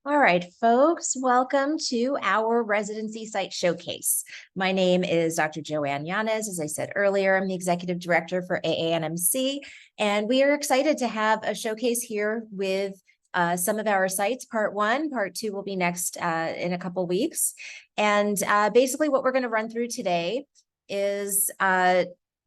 All right, folks, welcome to our residency site showcase. My name is Dr. Joanne Yanez. As I said earlier, I'm the executive director for AANMC, and we are excited to have a showcase here with some of our sites. Part 1, part 2 will be next in a couple weeks. And basically what we're going to run through today is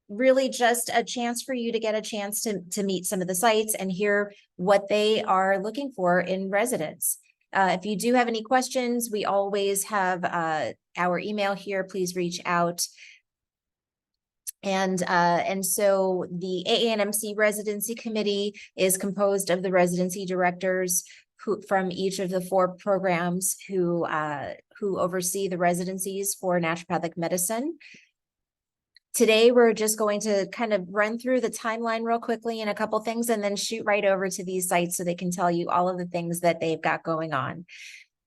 really just a chance for you to get a chance to meet some of the sites and hear what they are looking for in residents. If you do have any questions, we always have our email here. Please reach out. And so the AANMC Residency Committee is composed of the residency directors from each of the 4 programs who oversee the residencies for naturopathic medicine. Today, we're just going to kind of run through the timeline real quickly and a couple things, and then shoot right over to these sites so they can tell you all of the things that they've got going on.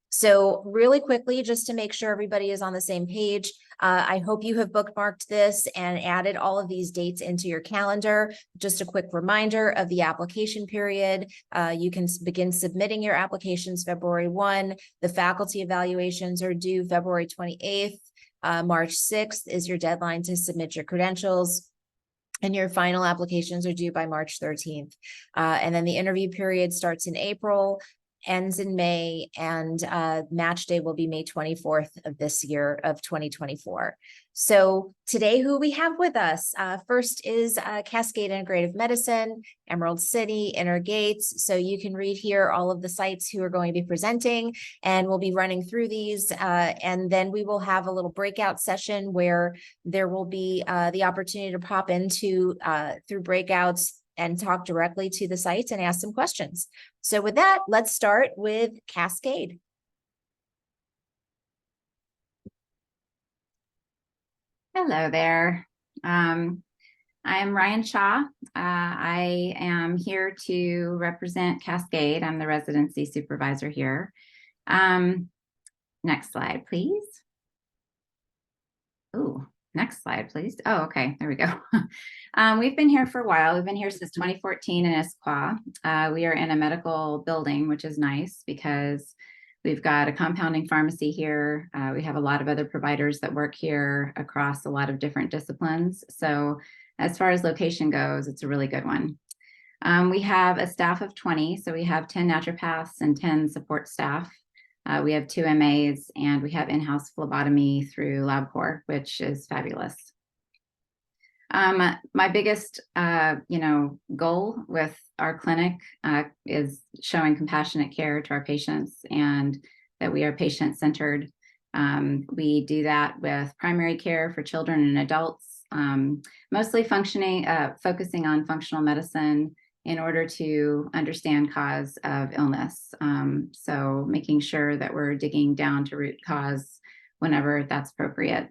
So really quickly, just to make sure everybody is on the same page, I hope you have bookmarked this and added all of these dates into your calendar. Just a quick reminder of the application period. You can begin submitting your applications February 1. The faculty evaluations are due February 28th. March 6th is your deadline to submit your credentials, and your final applications are due by March 13th. And then the interview period starts in April, ends in May, and match day will be May 24th of this year of 2024. So today, who we have with us, first is Cascade Integrative Medicine, Emerald City, Inner Gates. So you can read here all of the sites who are going to be presenting, and we'll be running through these. And then we will have a little breakout session where there will be the opportunity to pop into through breakouts and talk directly to the sites and ask some questions. So with that, let's start with Cascade. Hello there. I'm Ryan Shaw. I am here to represent Cascade. I'm the residency supervisor here. Next slide, please. Ooh, next slide, please. Oh, okay, there we go. We've been here for a while. We've been here since 2014 in Issaquah. We are in a medical building, which is nice because we've got a compounding pharmacy here. We have a lot of other providers that work here across a lot of different disciplines. So as far as location goes, it's a really good one. We have a staff of 20. So we have 10 naturopaths and 10 support staff. We have 2 MAs, and we have in-house phlebotomy through LabCorp, which is fabulous. My biggest, goal with our clinic is showing compassionate care to our patients and that we are patient-centered. We do that with primary care for children and adults, mostly focusing on functional medicine in order to understand cause of illness. So making sure that we're digging down to root cause whenever that's appropriate.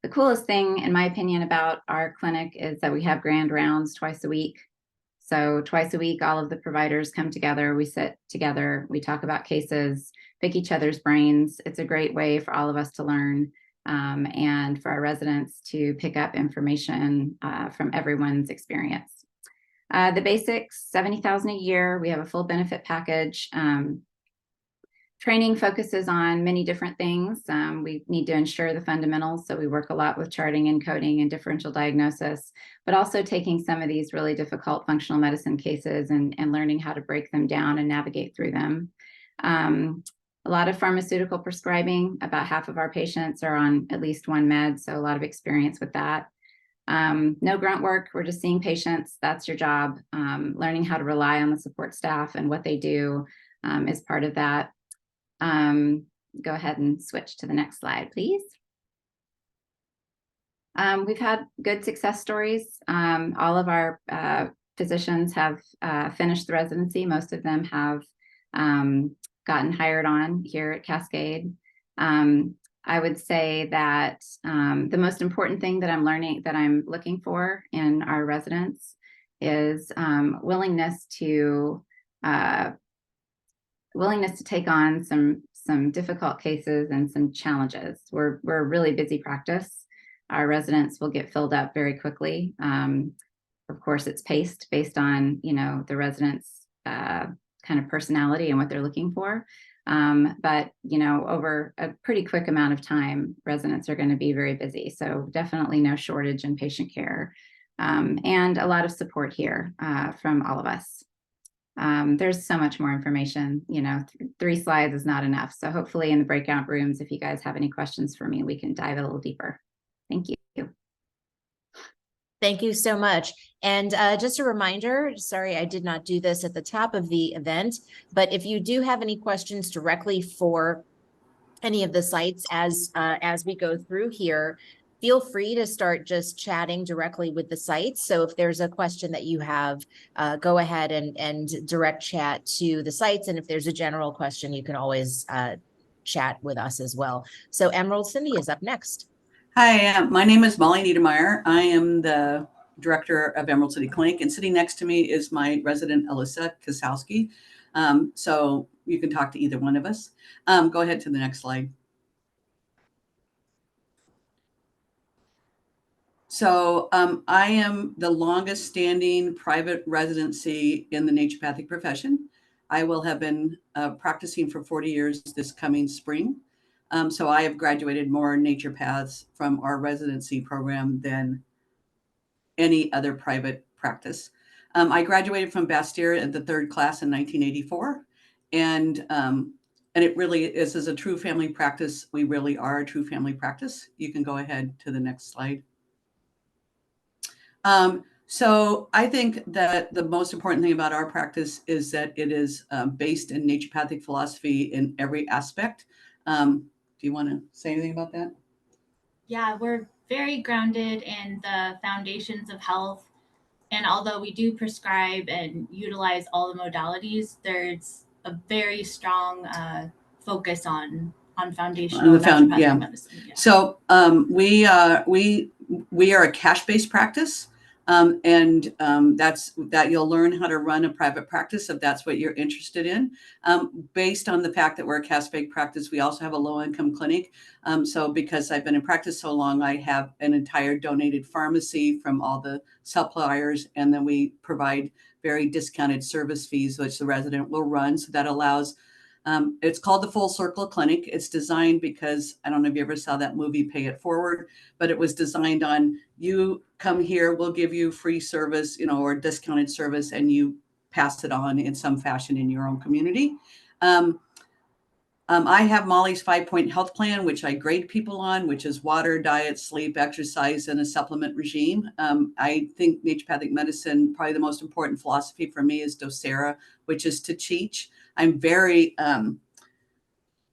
The coolest thing, in my opinion, about our clinic is that we have grand rounds twice a week. So twice a week, all of the providers come together, we sit together, we talk about cases, pick each other's brains. It's a great way for all of us to learn and for our residents to pick up information from everyone's experience. The basics, $70,000 a year. We have a full benefit package. Training focuses on many different things. We need to ensure the fundamentals. So we work a lot with charting and coding and differential diagnosis, but also taking some of these really difficult functional medicine cases and learning how to break them down and navigate through them. A lot of pharmaceutical prescribing. About half of our patients are on at least one med, so a lot of experience with that. No grunt work. We're just seeing patients. That's your job. Learning how to rely on the support staff and what they do is part of that. Go ahead and switch to the next slide, please. We've had good success stories. All of our physicians have finished the residency. Most of them have gotten hired on here at Cascade. I would say that the most important thing that I'm looking for in our residents is willingness to take on some difficult cases and some challenges. We're a really busy practice. Our residents will get filled up very quickly. Of course, it's paced based on the residents' kind of personality and what they're looking for. But, you know, over a pretty quick amount of time, residents are going to be very busy. So definitely no shortage in patient care, and a lot of support here from all of us. There's so much more information, you know, 3 slides is not enough. So hopefully in the breakout rooms, if you guys have any questions for me, we can dive a little deeper. Thank you. Thank you so much. And just a reminder, sorry, I did not do this at the top of the event, but if you do have any questions directly for any of the sites as we go through here, feel free to start just chatting directly with the sites. So if there's a question that you have, go ahead and direct chat to the sites. And if there's a general question, you can always chat with us as well. So Emerald, Cindy is up next. Hi, my name is Molly Niedermeyer. I am the director of Emerald City Clinic, and sitting next to me is my resident, Alyssa Kasowski. So you can talk to either one of us. Go ahead to the next slide. So I am the longest standing private residency in the naturopathic profession. I will have been practicing for 40 years this coming spring. So I have graduated more naturopaths from our residency program than any other private practice. I graduated from Bastyr in the 3rd class in 1984. And it really is as a true family practice. We really are a true family practice. You can go ahead to the next slide. So I think that the most important thing about our practice is that it is based in naturopathic philosophy in every aspect. Do you want to say anything about that? Yeah, we're very grounded in the foundations of health. And although we do prescribe and utilize all the modalities, there's a very strong focus on foundational naturopathic medicine. Yeah. So we are a cash-based practice. That's that you'll learn how to run a private practice if that's what you're interested in. Based on the fact that we're a cash-based practice, we also have a low-income clinic. So because I've been in practice so long, I have an entire donated pharmacy from all the suppliers, and then we provide very discounted service fees, which the resident will run. So that allows. It's called the Full Circle Clinic. It's designed because, I don't know if you ever saw that movie, Pay It Forward, but it was designed on, you come here, we'll give you free service, you know, or discounted service, and you pass it on in some fashion in your own community. I have Molly's 5-point health plan, which I grade people on, which is water, diet, sleep, exercise, and a supplement regime. I think naturopathic medicine, probably the most important philosophy for me is docera, which is to teach. I'm very,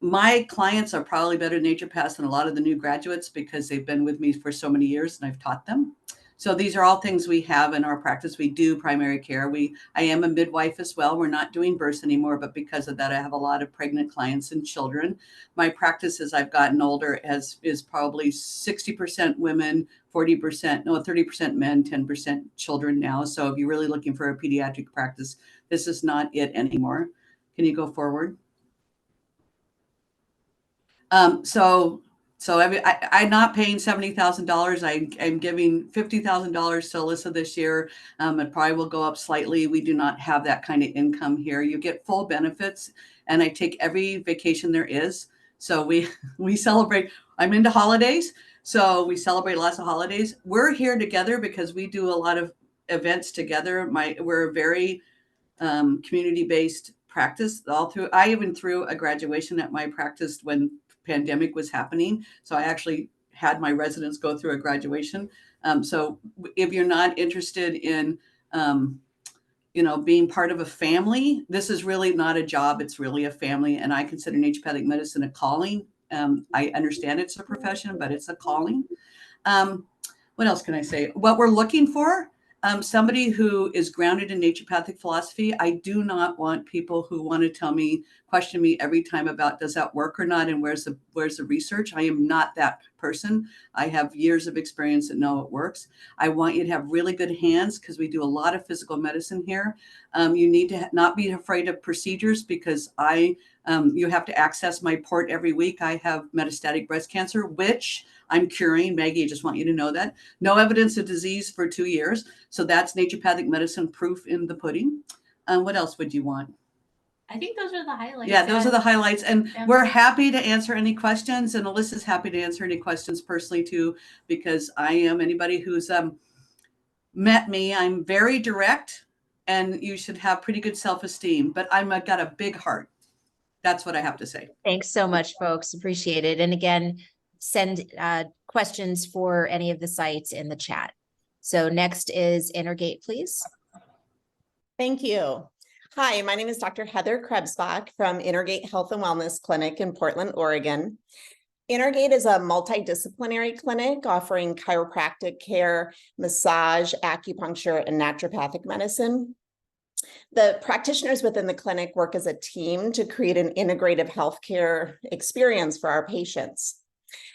my clients are probably better naturopaths than a lot of the new graduates because they've been with me for so many years and I've taught them. So these are all things we have in our practice. We do primary care. I am a midwife as well. We're not doing births anymore, but because of that, I have a lot of pregnant clients and children. My practice as I've gotten older is probably 60% women, 30% men, 10% children now. So if you're really looking for a pediatric practice, this is not it anymore. Can you go forward? So I'm not paying $70,000. I'm giving $50,000 to Alyssa this year. It probably will go up slightly. We do not have that kind of income here. You get full benefits, and I take every vacation there is. So we celebrate. I'm into holidays, so we celebrate lots of holidays. We're here together because we do a lot of events together. We're a very community-based practice all through. I even threw a graduation at my practice when pandemic was happening. So I actually had my residents go through a graduation. So if you're not interested in, being part of a family, this is really not a job. It's really a family. And I consider naturopathic medicine a calling. I understand it's a profession, but it's a calling. What else can I say? What we're looking for, somebody who is grounded in naturopathic philosophy. I do not want people who want to question me every time about does that work or not, and where's the research. I am not that person. I have years of experience that know it works. I want you to have really good hands because we do a lot of physical medicine here. You need to not be afraid of procedures because you have to access my port every week. I have metastatic breast cancer, which I'm curing. Maggie, I just want you to know that. No evidence of disease for 2 years. So that's naturopathic medicine proof in the pudding. What else would you want? I think those are the highlights. Yeah, those are the highlights. And Yeah. we're happy to answer any questions. And Alyssa's happy to answer any questions personally too, because I am anybody who's met me. I'm very direct, and you should have pretty good self-esteem, but I've got a big heart. That's what I have to say. Thanks so much, folks. Appreciate it. And again, send questions for any of the sites in the chat. So next is Integrate, please. Thank you. Hi, my name is Dr. Heather Krebsbach from Integrate Health and Wellness Clinic in Portland, Oregon. Integrate is a multidisciplinary clinic offering chiropractic care, massage, acupuncture, and naturopathic medicine. The practitioners within the clinic work as a team to create an integrative healthcare experience for our patients.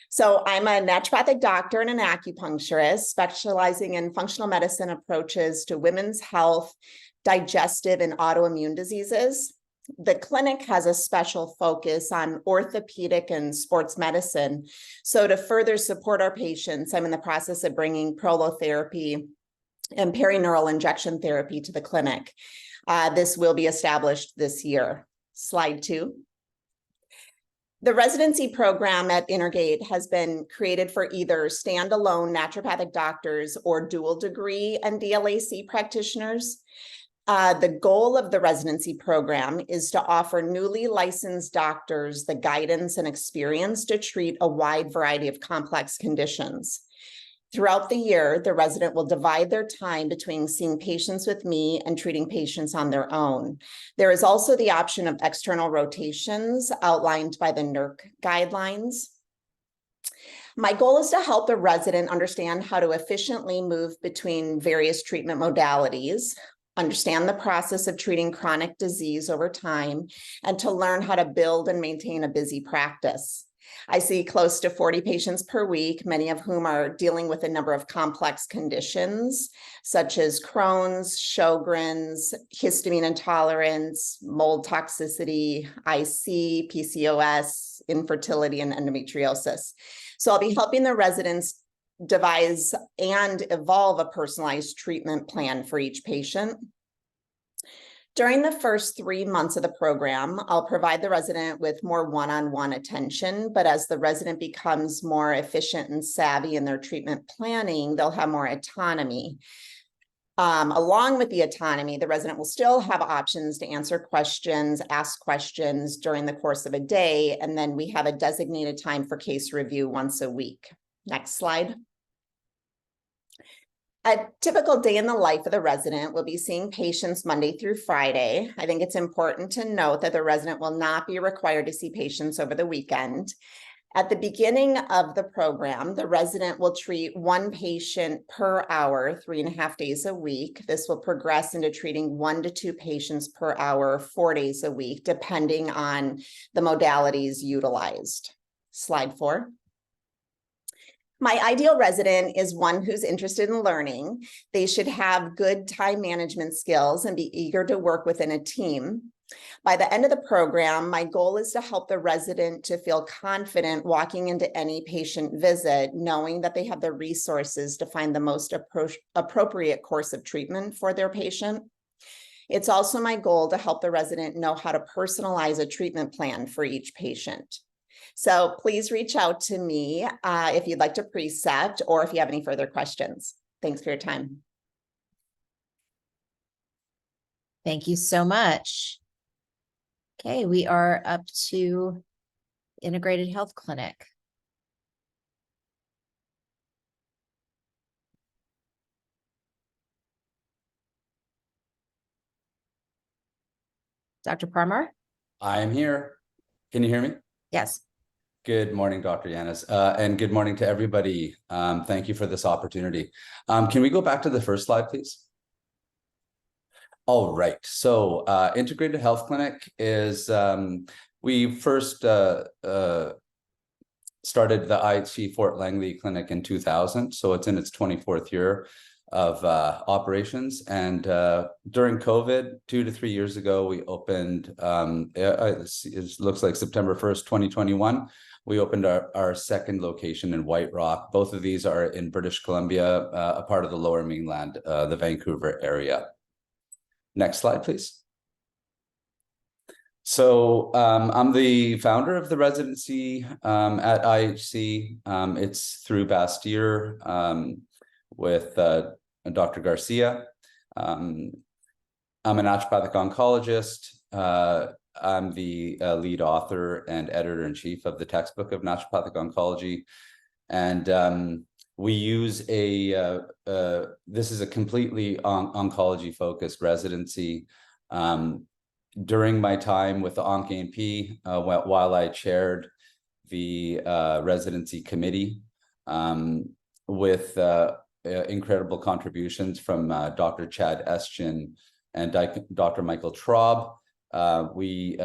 So I'm a naturopathic doctor and an acupuncturist specializing in functional medicine approaches to women's health, digestive, and autoimmune diseases. The clinic has a special focus on orthopedic and sports medicine. So to further support our patients, I'm in the process of bringing prolotherapy and perineural injection therapy to the clinic. This will be established this year. Slide 2. The residency program at Integrate has been created for either standalone naturopathic doctors or dual degree and DLAC practitioners. The goal of the residency program is to offer newly licensed doctors the guidance and experience to treat a wide variety of complex conditions. Throughout the year, the resident will divide their time between seeing patients with me and treating patients on their own. There is also the option of external rotations outlined by the NERC guidelines. My goal is to help the resident understand how to efficiently move between various treatment modalities, understand the process of treating chronic disease over time, and to learn how to build and maintain a busy practice. I see close to 40 patients per week, many of whom are dealing with a number of complex conditions, such as Crohn's, Sjogren's, histamine intolerance, mold toxicity, IC, PCOS, infertility, and endometriosis. So I'll be helping the residents devise and evolve a personalized treatment plan for each patient. During the first 3 months of the program, I'll provide the resident with more one-on-one attention, but as the resident becomes more efficient and savvy in their treatment planning, they'll have more autonomy. Along with the autonomy, the resident will still have options to answer questions, ask questions during the course of a day, and then we have a designated time for case review once a week. Next slide. A typical day in the life of the resident will be seeing patients Monday through Friday. I think it's important to note that the resident will not be required to see patients over the weekend. At the beginning of the program, the resident will treat 1 patient per hour, 3.5 days a week. This will progress into treating 1 to 2 patients per hour, 4 days a week, depending on the modalities utilized. Slide 4. My ideal resident is one who's interested in learning. They should have good time management skills and be eager to work within a team. By the end of the program, my goal is to help the resident to feel confident walking into any patient visit, knowing that they have the resources to find the most appropriate course of treatment for their patient. It's also my goal to help the resident know how to personalize a treatment plan for each patient. So please reach out to me if you'd like to precept or if you have any further questions. Thanks for your time. Thank you so much. Okay, we are up to Integrated Health Clinic. Dr. Parmar? I am here. Can you hear me? Yes. Good morning, Dr. Yanis, and good morning to everybody. Thank you for this opportunity. Can we go back to the first slide, please? All right. So Integrated Health Clinic is, we first started the IHC Fort Langley Clinic in 2000. So it's in its 24th year of operations. And during COVID, 2 to 3 years ago, we opened, it looks like September 1st, 2021. We opened our second location in White Rock. Both of these are in British Columbia, a part of the Lower Mainland, the Vancouver area. Next slide, please. So I'm the founder of the residency at IHC. It's through Bastyr with Dr. Garcia. I'm a naturopathic oncologist. I'm the lead author and editor-in-chief of the textbook of naturopathic oncology. And we use this is a completely oncology-focused residency. During my time with the ONC-ANP, while I chaired the residency committee, with incredible contributions from Dr. Chad Estjen and Dr. Michael Traub, we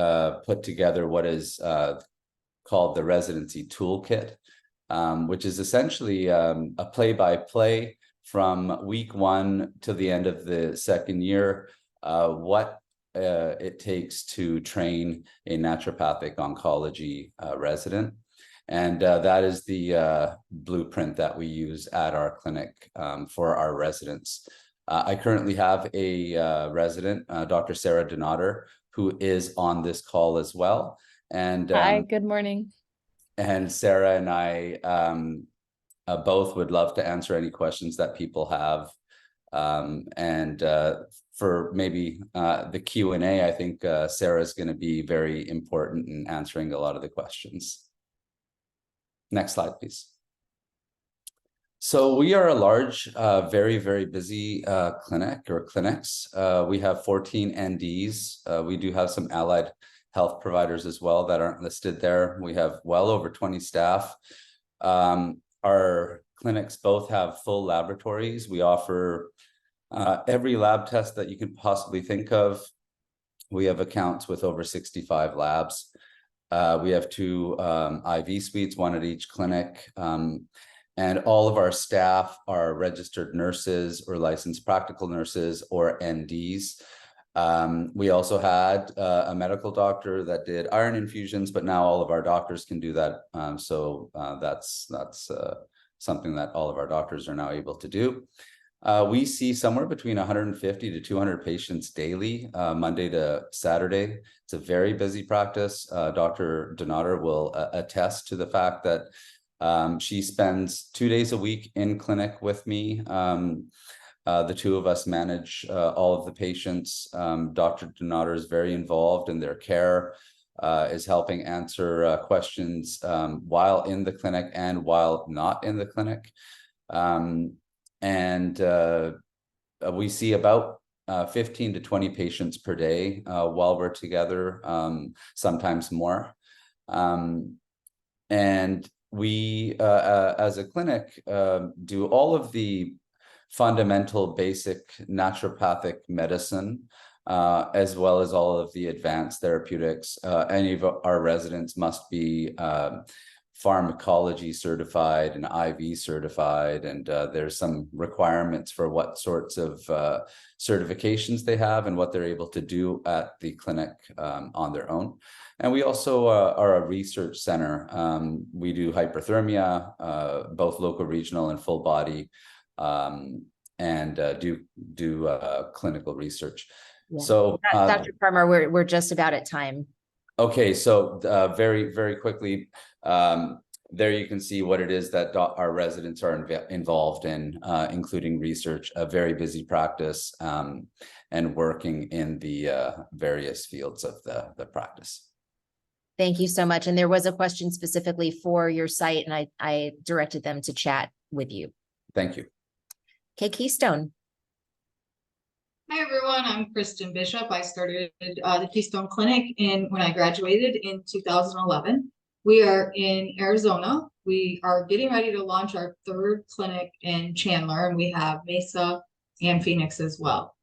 put together what is called the Residency Toolkit, which is essentially a play-by-play from week 1 to the end of the second year, what it takes to train a naturopathic oncology resident. And that is the blueprint that we use at our clinic for our residents. I currently have a resident, Dr. Sarah Donater, who is on this call as well. And hi, good morning. And Sarah and I both would love to answer any questions that people have. For maybe the Q&A, I think Sarah is going to be very important in answering a lot of the questions. Next slide, please. So we are a large, very, very busy clinic or clinics. We have 14 NDs. We do have some allied health providers as well that aren't listed there. We have well over 20 staff. Our clinics both have full laboratories. We offer every lab test that you could possibly think of. We have accounts with over 65 labs. We have 2 IV suites, 1 at each clinic. And all of our staff are registered nurses or licensed practical nurses or NDs. We also had a medical doctor that did iron infusions, but now all of our doctors can do that. So that's something that all of our doctors are now able to do. We see somewhere between 150 to 200 patients daily, Monday to Saturday. It's a very busy practice. Dr. Donater will attest to the fact that she spends 2 days a week in clinic with me. The 2 of us manage all of the patients. Dr. Donater is very involved in their care, is helping answer questions while in the clinic and while not in the clinic. We see about 15 to 20 patients per day while we're together, sometimes more. And we, as a clinic, do all of the fundamental basic naturopathic medicine, as well as all of the advanced therapeutics. Any of our residents must be pharmacology certified and IV certified, and there's some requirements for what sorts of certifications they have and what they're able to do at the clinic on their own. And we also are a research center. We do hyperthermia, both local, regional, and full body, and do clinical research. Yeah. So Dr. Farmer, we're just about at time. Okay, so very, very quickly, there you can see what it is that our residents are involved in, including research, a very busy practice, and working in the various fields of the practice. Thank you so much. And there was a question specifically for your site, and I directed them to chat with you. Thank you. Okay, Keystone. Hi, everyone. I'm Kristen Bishop. I started the Keystone Clinic when I graduated in 2011. We are in Arizona. We are getting ready to launch our 3rd clinic in Chandler, and we have Mesa and Phoenix as well.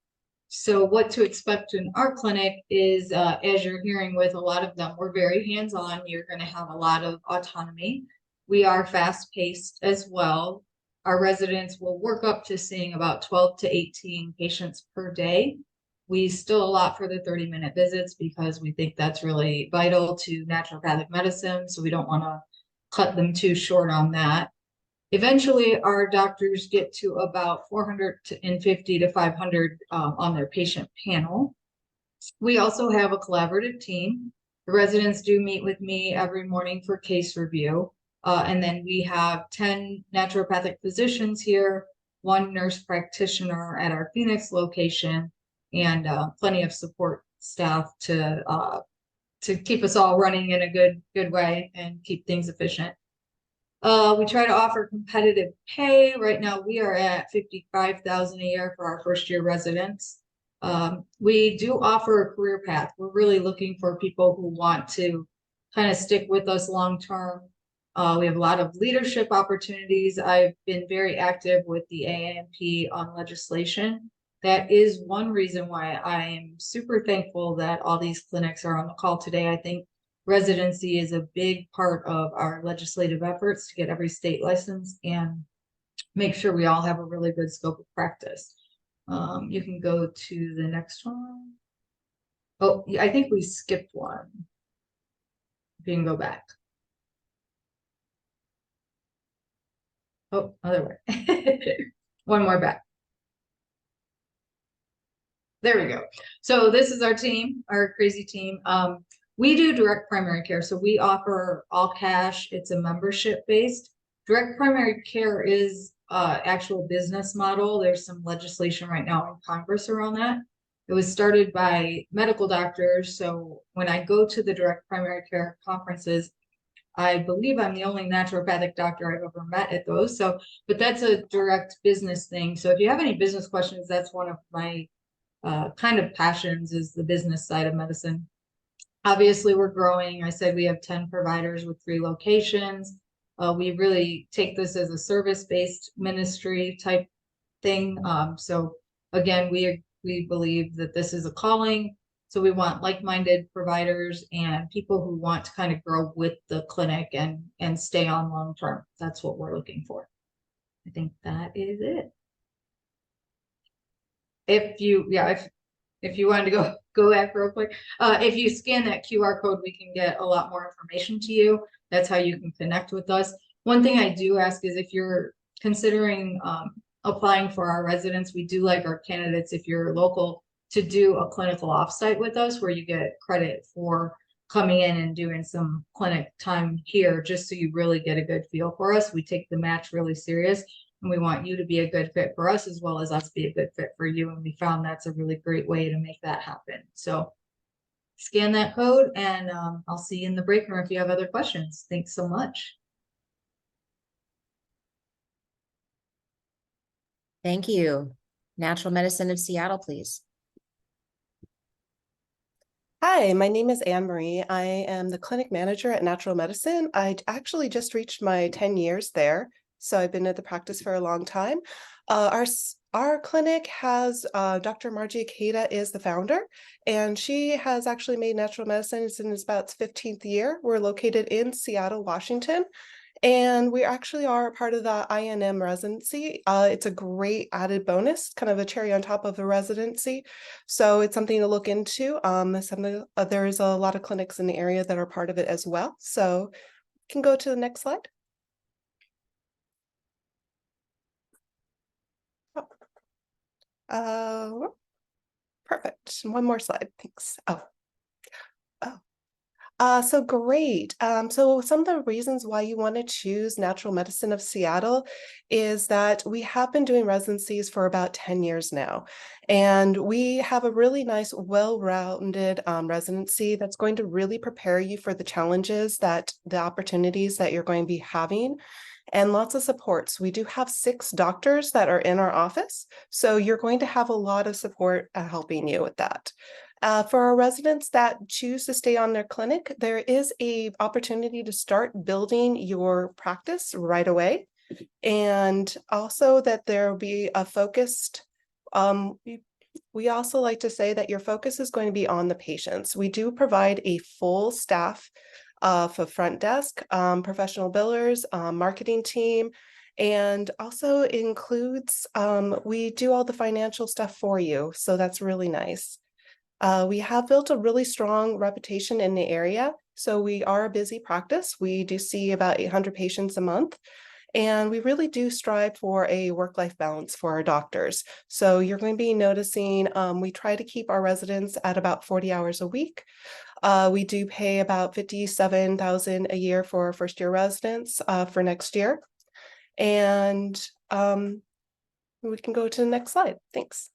So what to expect in our clinic is, as you're hearing with a lot of them, we're very hands-on. You're going to have a lot of autonomy. We are fast-paced as well. Our residents will work up to seeing about 12 to 18 patients per day. We still allot for the 30-minute visits because we think that's really vital to naturopathic medicine. So we don't want to cut them too short on that. Eventually, our doctors get to about 450 to 500 on their patient panel. We also have a collaborative team. The residents do meet with me every morning for case review. And then we have 10 naturopathic physicians here, 1 nurse practitioner at our Phoenix location, and plenty of support staff to keep us all running in a good way and keep things efficient. We try to offer competitive pay. Right now, we are at $55,000 a year for our first-year residents. We do offer a career path. We're really looking for people who want to kind of stick with us long-term. We have a lot of leadership opportunities. I've been very active with the AANMC on legislation. That is one reason why I am super thankful that all these clinics are on the call today. I think residency is a big part of our legislative efforts to get every state licensed and make sure we all have a really good scope of practice. You can go to the next one. Oh, I think we skipped one. You can go back. Oh, other way. One more back. There we go. So this is our team, our crazy team. We do direct primary care. So we offer all cash. It's a membership based. Direct primary care is actual business model. There's some legislation right now in Congress around that. It was started by medical doctors. So when I go to the direct primary care conferences, I believe I'm the only naturopathic doctor I've ever met at those. So, but that's a direct business thing. So if you have any business questions, that's one of my kind of passions, is the business side of medicine. Obviously, we're growing. I said we have 10 providers with 3 locations. We really take this as a service-based ministry type thing. So again, we believe that this is a calling. So we want like-minded providers and people who want to kind of grow with the clinic and stay on long-term. That's what we're looking for. I think that is it. If you wanted to go back real quick, if you scan that QR code, we can get a lot more information to you. That's how you can connect with us. One thing I do ask is, if you're considering applying for our residents, we do like our candidates, if you're local, to do a clinical offsite with us where you get credit for coming in and doing some clinic time here, just so you really get a good feel for us. We take the match really serious, and we want you to be a good fit for us as well as us be a good fit for you. And we found that's a really great way to make that happen. So scan that code, and I'll see you in the break room if you have other questions. Thanks so much. Thank you. Natural Medicine of Seattle, please. Hi, my name is Anne Marie. I am the clinic manager at Natural Medicine. I actually just reached my 10 years there, so I've been at the practice for a long time. Our clinic has Dr. Margie Akeda is the founder, and she has actually made natural medicine. It's in about its 15th year. We're located in Seattle, Washington. And we actually are part of the AANMC Residency. It's a great added bonus, kind of a cherry on top of the residency. So it's something to look into. There is a lot of clinics in the area that are part of it as well. So you can go to the next slide. Perfect. One more slide, thanks. So great. So some of the reasons why you want to choose Natural Medicine of Seattle is that we have been doing residencies for about 10 years now. And we have a really nice, well-rounded residency that's going to really prepare you for the challenges, the opportunities that you're going to be having, and lots of supports. We do have 6 doctors that are in our office, so you're going to have a lot of support helping you with that. For our residents that choose to stay on their clinic, there is an opportunity to start building your practice right away. And also that there will be a focused, we also like to say that your focus is going to be on the patients. We do provide a full staff for front desk, professional billers, marketing team, and also includes, we do all the financial stuff for you. So that's really nice. We have built a really strong reputation in the area. So we are a busy practice. We do see about 800 patients a month. And we really do strive for a work-life balance for our doctors. So you're going to be noticing we try to keep our residents at about 40 hours a week. We do pay about $57,000 a year for our first-year residents for next year. And we can go to the next slide. Thanks.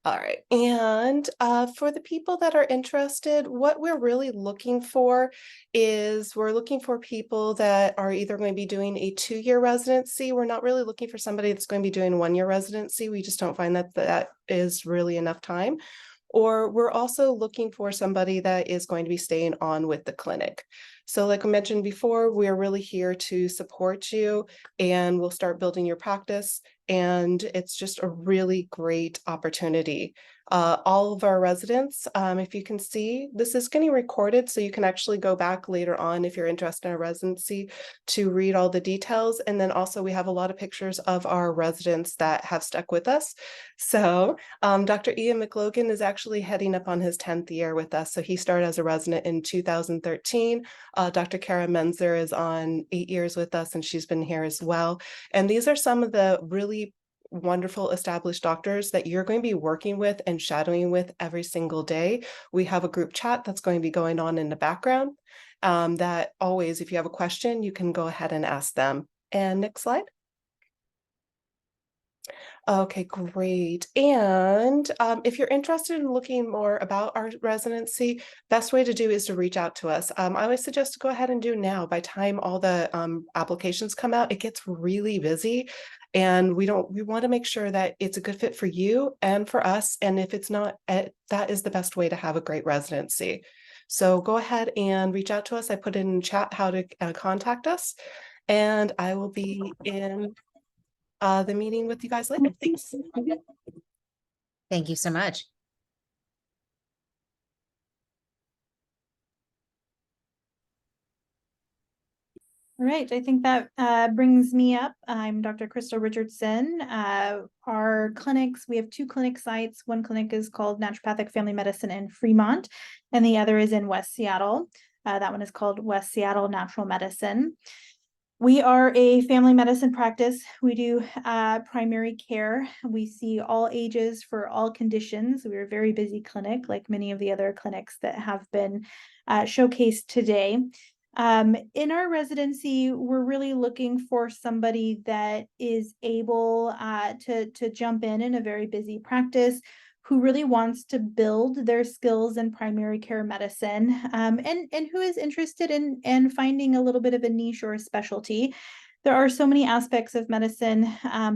All right, and for the people that are interested, what we're really looking for is we're looking for people that are either going to be doing a 2-year residency. We're not really looking for somebody that's going to be doing 1-year residency. We just don't find that that is really enough time. Or we're also looking for somebody that is going to be staying on with the clinic. So like I mentioned before, we're really here to support you, and we'll start building your practice. And it's just a really great opportunity. All of our residents, if you can see, this is getting recorded, so you can actually go back later on if you're interested in our residency to read all the details. And then also we have a lot of pictures of our residents that have stuck with us. So Dr. Ian McLogan is actually heading up on his 10th year with us. So he started as a resident in 2013. Dr. Kara Menzer is on 8 years with us, and she's been here as well. And these are some of the really wonderful established doctors that you're going to be working with and shadowing with every single day. We have a group chat that's going to be going on in the background that always, if you have a question, you can go ahead and ask them. And next slide. Okay, great. And if you're interested in looking more about our residency, best way to do is to reach out to us. I always suggest to go ahead and do now. By the time all the applications come out, it gets really busy. And we want to make sure that it's a good fit for you and for us. And if it's not, that is the best way to have a great residency. So go ahead and reach out to us. I put in chat how to contact us, and I will be in the meeting with you guys later. Thanks. Thank you so much. All right, I think that brings me up. I'm Dr. Crystal Richardson. Our clinics, we have 2 clinic sites. One clinic is called Naturopathic Family Medicine in Fremont, and the other is in West Seattle. That one is called West Seattle Natural Medicine. We are a family medicine practice. We do primary care. We see all ages for all conditions. We're a very busy clinic, like many of the other clinics that have been showcased today. In our residency, we're really looking for somebody that is able to jump in a very busy practice, who really wants to build their skills in primary care medicine, and who is interested in finding a little bit of a niche or a specialty. There are so many aspects of medicine,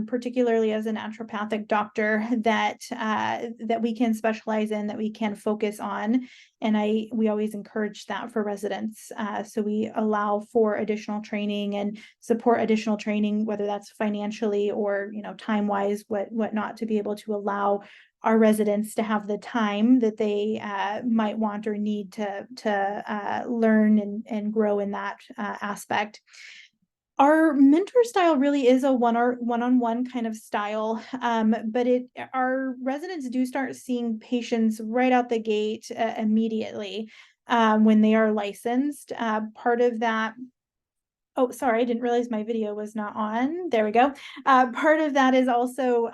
particularly as a naturopathic doctor, that we can specialize in, that we can focus on, and we always encourage that for residents. So we allow for additional training and support additional training, whether that's financially or time-wise, whatnot, to be able to allow our residents to have the time that they might want or need to learn and grow in that aspect. Our mentor style really is a one-on-one kind of style, but our residents do start seeing patients right out the gate immediately when they are licensed. Part of that. Oh, sorry, I didn't realize my video was not on. There we go. Part of that is also,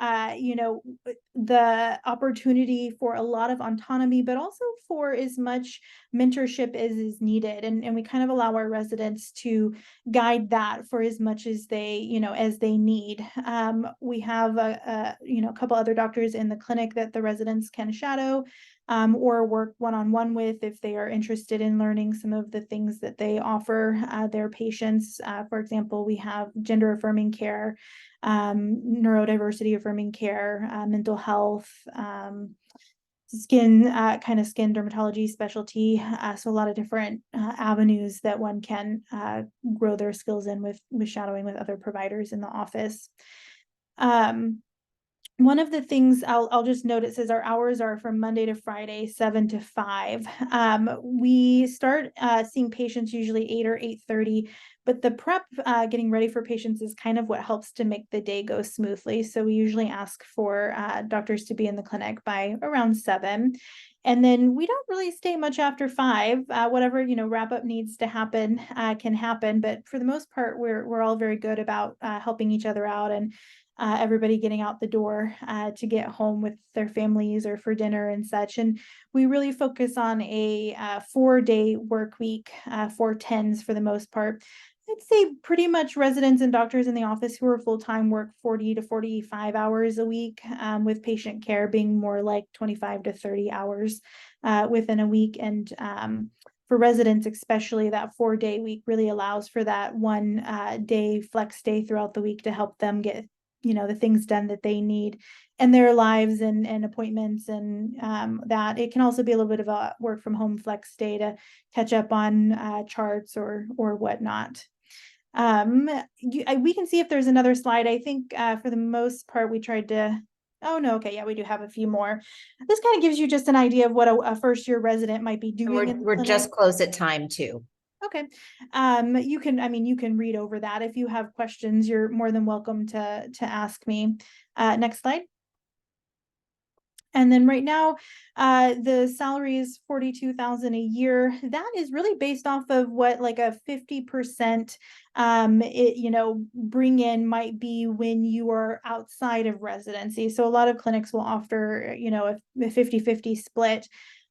the opportunity for a lot of autonomy, but also for as much mentorship as is needed. And we kind of allow our residents to guide that for as much as they need. We have a couple other doctors in the clinic that the residents can shadow or work one-on-one with if they are interested in learning some of the things that they offer their patients. For example, we have gender affirming care, neurodiversity affirming care, mental health, skin dermatology specialty. So a lot of different avenues that one can grow their skills in with shadowing with other providers in the office. One of the things I'll just note, it says our hours are from Monday to Friday, 7 to 5. We start seeing patients usually 8 or 8:30, but the prep, getting ready for patients, is kind of what helps to make the day go smoothly. So we usually ask for doctors to be in the clinic by around 7. And then we don't really stay much after 5. Whatever, wrap up needs to happen can happen. But for the most part, we're all very good about helping each other out and everybody getting out the door to get home with their families or for dinner and such. And we really focus on a 4-day work week, 4 10s for the most part. I'd say pretty much residents and doctors in the office who are full-time work 40 to 45 hours a week, with patient care being more like 25 to 30 hours within a week. And for residents, especially, that 4-day week really allows for that 1 day flex day throughout the week to help them get the things done that they need in their lives and appointments, and that it can also be a little bit of a work from home flex day to catch up on charts or whatnot. We can see if there's another slide. I think for the most part we tried to, oh no, okay, yeah, we do have a few more. This kind of gives you just an idea of what a first year resident might be doing. We're just close at time too. Okay. You can read over that. If you have questions, you're more than welcome to ask me. Next slide. And then right now, the salary is $42,000 a year. That is really based off of what like a 50% bring in might be when you are outside of residency. So a lot of clinics will offer, a 50-50 split.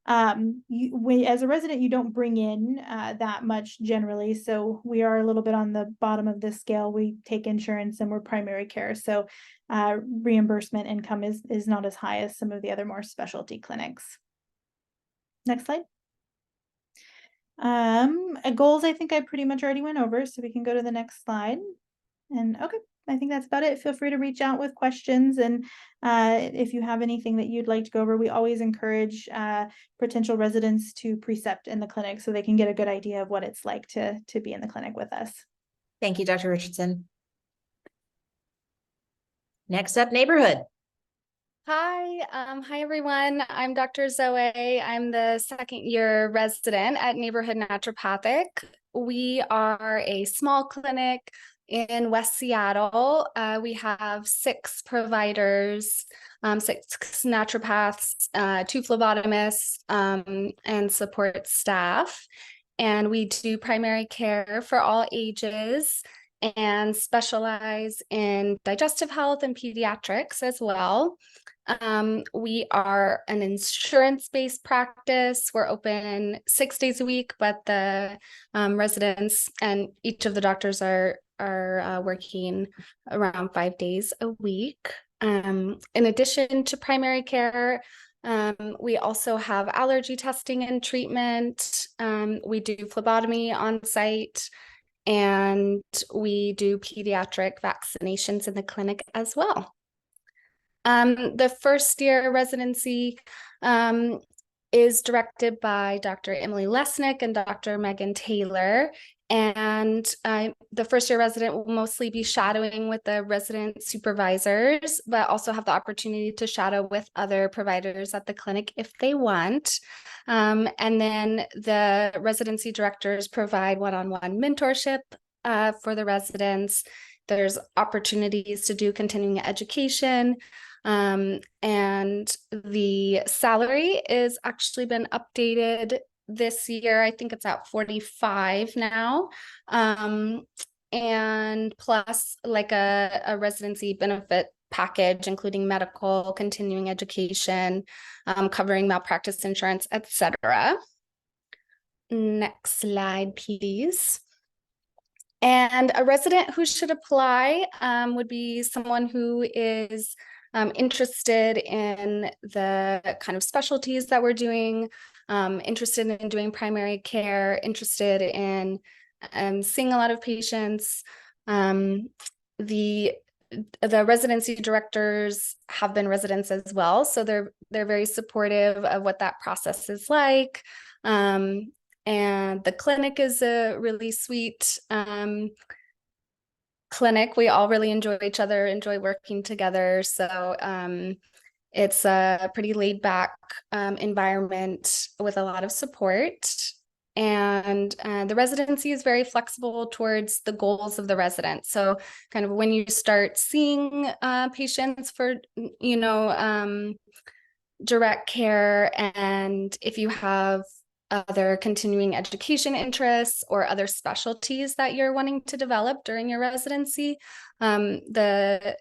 As a resident, you don't bring in that much generally. So we are a little bit on the bottom of this scale. We take insurance and we're primary care. So reimbursement income is not as high as some of the other more specialty clinics. Next slide. Goals, I think I pretty much already went over, so we can go to the next slide. And okay, I think that's about it. Feel free to reach out with questions, and if you have anything that you'd like to go over, we always encourage potential residents to precept in the clinic so they can get a good idea of what it's like to be in the clinic with us. Thank you, Dr. Richardson. Next up, neighborhood. Hi, hi everyone. I'm Dr. Zoe. I'm the 2nd year resident at Neighborhood Naturopathic. We are a small clinic in West Seattle. We have 6 providers, 6 naturopaths, 2 phlebotomists, and support staff. And we do primary care for all ages and specialize in digestive health and pediatrics as well. We are an insurance-based practice. We're open 6 days a week, but the residents and each of the doctors are working around 5 days a week. In addition to primary care, we also have allergy testing and treatment. We do phlebotomy on site, and we do pediatric vaccinations in the clinic as well. The first year residency is directed by Dr. Emily Lesnick and Dr. Megan Taylor. And the first year resident will mostly be shadowing with the resident supervisors, but also have the opportunity to shadow with other providers at the clinic if they want. And then the residency directors provide one-on-one mentorship for the residents. There's opportunities to do continuing education. And the salary is actually been updated this year. I think it's at 45 now. And plus like a residency benefit package, including medical, continuing education, covering malpractice insurance, etc. Next slide, please. And a resident who should apply would be someone who is interested in the kind of specialties that we're doing, interested in doing primary care, interested in seeing a lot of patients. The residency directors have been residents as well, so they're very supportive of what that process is like. And the clinic is a really sweet clinic. We all really enjoy each other, enjoy working together. So it's a pretty laid back environment with a lot of support. And the residency is very flexible towards the goals of the resident. So kind of when you start seeing patients for, direct care. And if you have other continuing education interests or other specialties that you're wanting to develop during your residency, the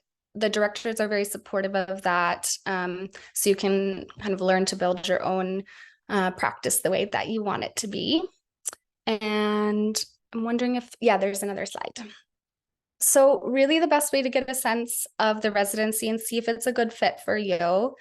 directors are very supportive of that. So you can kind of learn to build your own practice the way that you want it to be. And I'm wondering if, yeah, there's another slide. So really the best way to get a sense of the residency and see if it's a good fit for you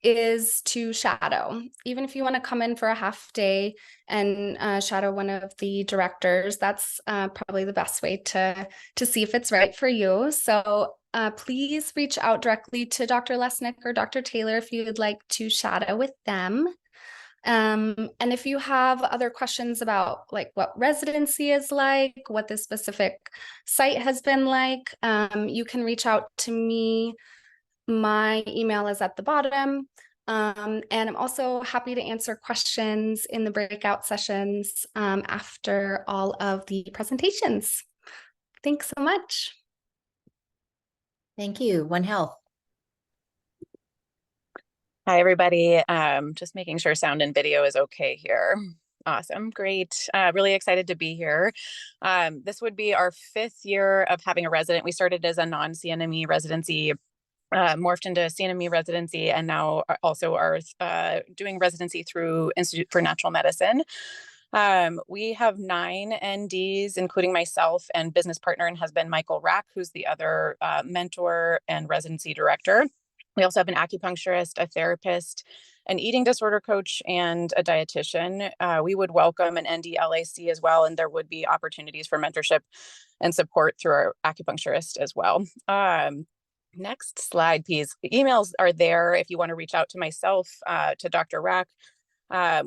is to shadow. Even if you want to come in for a half day and shadow one of the directors, that's probably the best way to see if it's right for you. So please reach out directly to Dr. Lesnick or Dr. Taylor if you would like to shadow with them. And if you have other questions about like what residency is like, what the specific site has been like, you can reach out to me. My email is at the bottom. And I'm also happy to answer questions in the breakout sessions after all of the presentations. Thanks so much. Thank you. One Health. Hi, everybody. Just making sure sound and video is okay here. Awesome. Great. Really excited to be here. This would be our 5th year of having a resident. We started as a non-CNME residency, morphed into CNME residency, and now also are doing residency through Institute for Natural Medicine. We have 9 NDs, including myself and business partner and husband, Michael Rack, who's the other mentor and residency director. We also have an acupuncturist, a therapist, an eating disorder coach, and a dietitian. We would welcome an ND LAC as well, and there would be opportunities for mentorship and support through our acupuncturist as well. Next slide, please. The emails are there if you want to reach out to myself, to Dr. Rack.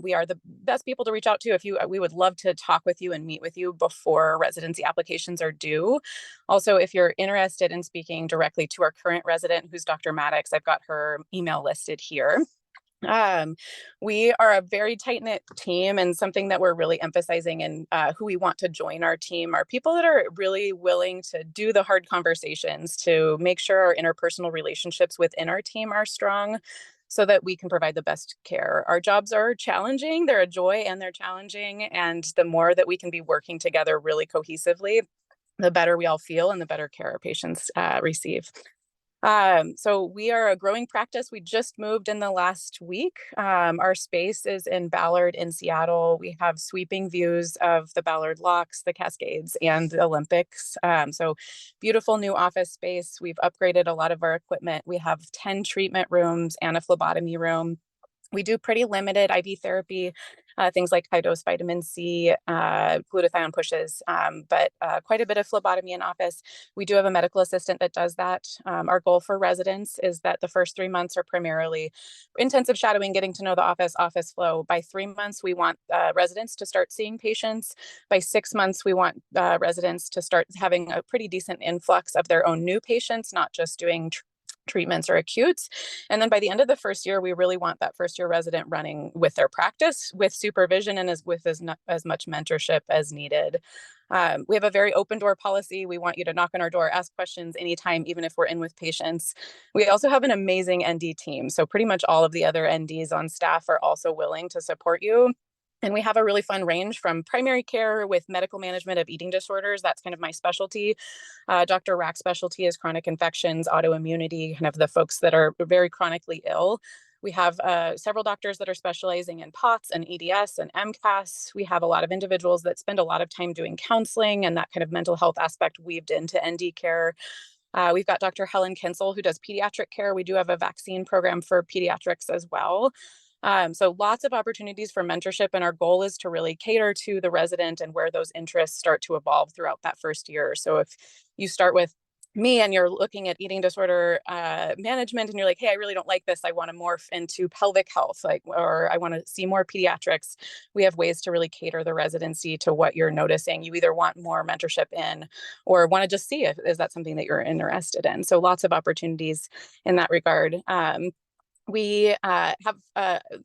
We are the best people to reach out to. We would love to talk with you and meet with you before residency applications are due. Also, if you're interested in speaking directly to our current resident, who's Dr. Maddox, I've got her email listed here. We are a very tight-knit team, and something that we're really emphasizing and who we want to join our team are people that are really willing to do the hard conversations to make sure our interpersonal relationships within our team are strong, so that we can provide the best care. Our jobs are challenging, they're a joy and they're challenging. And the more that we can be working together really cohesively, the better we all feel and the better care our patients receive. So we are a growing practice. We just moved in the last week. Our space is in Ballard in Seattle. We have sweeping views of the Ballard Locks, the Cascades, and the Olympics. So beautiful new office space. We've upgraded a lot of our equipment. We have 10 treatment rooms and a phlebotomy room. We do pretty limited IV therapy, things like high dose vitamin C, glutathione pushes, but quite a bit of phlebotomy in office. We do have a medical assistant that does that. Our goal for residents is that the first 3 months are primarily intensive shadowing, getting to know the office flow. By 3 months, we want residents to start seeing patients. By 6 months, we want residents to start having a pretty decent influx of their own new patients, not just doing treatments or acutes. And then by the end of the first year, we really want that first year resident running with their practice, with supervision, and with as much mentorship as needed. We have a very open door policy. We want you to knock on our door, ask questions anytime, even if we're in with patients. We also have an amazing ND team. So pretty much all of the other NDs on staff are also willing to support you. And we have a really fun range from primary care with medical management of eating disorders. That's kind of my specialty. Dr. Rack's specialty is chronic infections, autoimmunity, kind of the folks that are very chronically ill. We have several doctors that are specializing in POTS and EDS and MCAS. We have a lot of individuals that spend a lot of time doing counseling and that kind of mental health aspect weaved into ND care. We've got Dr. Helen Kinsel, who does pediatric care. We do have a vaccine program for pediatrics as well. So lots of opportunities for mentorship, and our goal is to really cater to the resident and where those interests start to evolve throughout that first year. So if you start with me and you're looking at eating disorder management and you're like, hey, I really don't like this, I want to morph into pelvic health, or I want to see more pediatrics, we have ways to really cater the residency to what you're noticing you either want more mentorship in or want to just see if is that something that you're interested in. So lots of opportunities in that regard. We have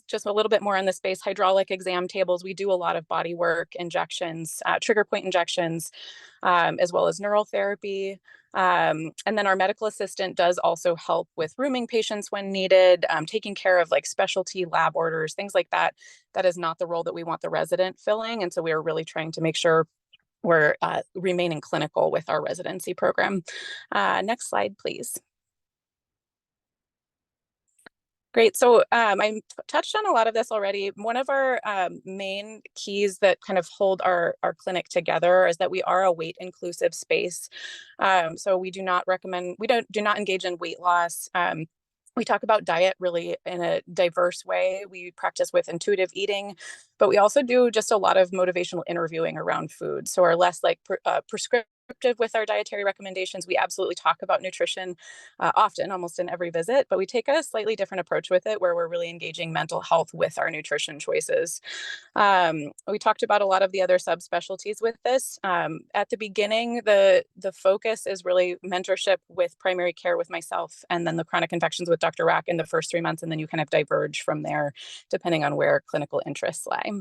just a little bit more on the space, hydraulic exam tables. We do a lot of body work, injections, trigger point injections, as well as neural therapy. And then our medical assistant does also help with rooming patients when needed, taking care of like specialty lab orders, things like that. That is not the role that we want the resident filling. And so we are really trying to make sure we're remaining clinical with our residency program. Next slide, please. Great. So I touched on a lot of this already. One of our main keys that kind of hold our clinic together is that we are a weight inclusive space. So we do not recommend, we do not engage in weight loss. We talk about diet really in a diverse way. We practice with intuitive eating, but we also do just a lot of motivational interviewing around food. So we're less like prescriptive with our dietary recommendations. We absolutely talk about nutrition often, almost in every visit, but we take a slightly different approach with it where we're really engaging mental health with our nutrition choices. We talked about a lot of the other subspecialties with this. At the beginning, the focus is really mentorship with primary care with myself, and then the chronic infections with Dr. Rack in the first 3 months, and then you kind of diverge from there depending on where clinical interests lie.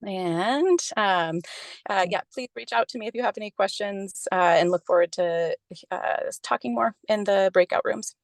And yeah, please reach out to me if you have any questions, and look forward to talking more in the breakout rooms.